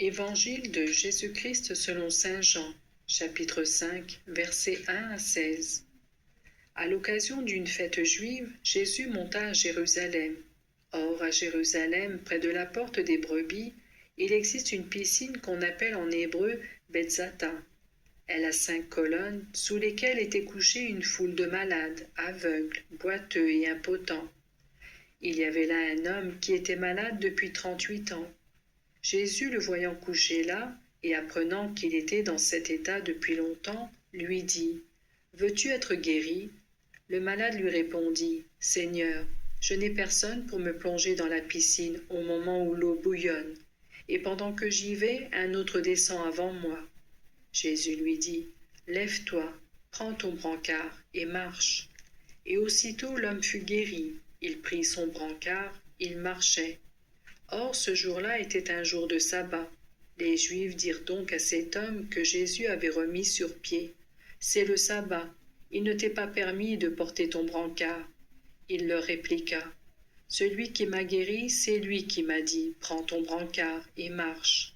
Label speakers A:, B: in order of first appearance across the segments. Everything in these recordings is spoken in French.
A: Évangile de Jésus-Christ selon saint Jean, chapitre 5, versets 1 à 16. À l'occasion d'une fête juive, Jésus monta à Jérusalem. Or, à Jérusalem, près de la porte des brebis, il existe une piscine qu'on appelle en hébreu Betzata. Elle a 5 colonnes sous lesquelles était couchée une foule de malades, aveugles, boiteux et impotents. Il y avait là un homme qui était malade depuis 38 ans. Jésus, le voyant couché là, et apprenant qu'il était dans cet état depuis longtemps, lui dit « Veux-tu être guéri ?» Le malade lui répondit « Seigneur, je n'ai personne pour me plonger dans la piscine au moment où l'eau bouillonne, et pendant que j'y vais, un autre descend avant moi. » Jésus lui dit « Lève-toi, prends ton brancard et marche. » Et aussitôt l'homme fut guéri. Il prit son brancard, il marchait. Or, ce jour-là était un jour de sabbat. Les Juifs dirent donc à cet homme que Jésus avait remis sur pied « C'est le sabbat, il ne t'est pas permis de porter ton brancard. » Il leur répliqua « Celui qui m'a guéri, c'est lui qui m'a dit « Prends ton brancard et marche. »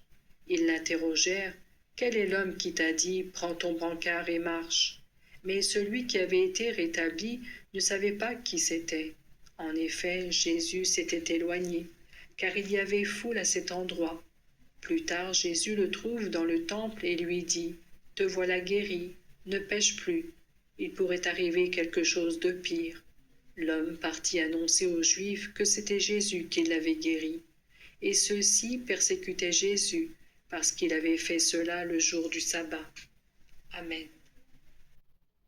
A: Ils l'interrogèrent « Quel est l'homme qui t'a dit « Prends ton brancard et marche » ?» Mais celui qui avait été rétabli ne savait pas qui c'était. En effet, Jésus s'était éloigné, car il y avait foule à cet endroit. Plus tard, Jésus le trouve dans le temple et lui dit « Te voilà guéri, ne pêche plus, il pourrait arriver quelque chose de pire. » L'homme partit annoncer aux Juifs que c'était Jésus qui l'avait guéri. Et ceux-ci persécutaient Jésus parce qu'il avait fait cela le jour du sabbat. Amen.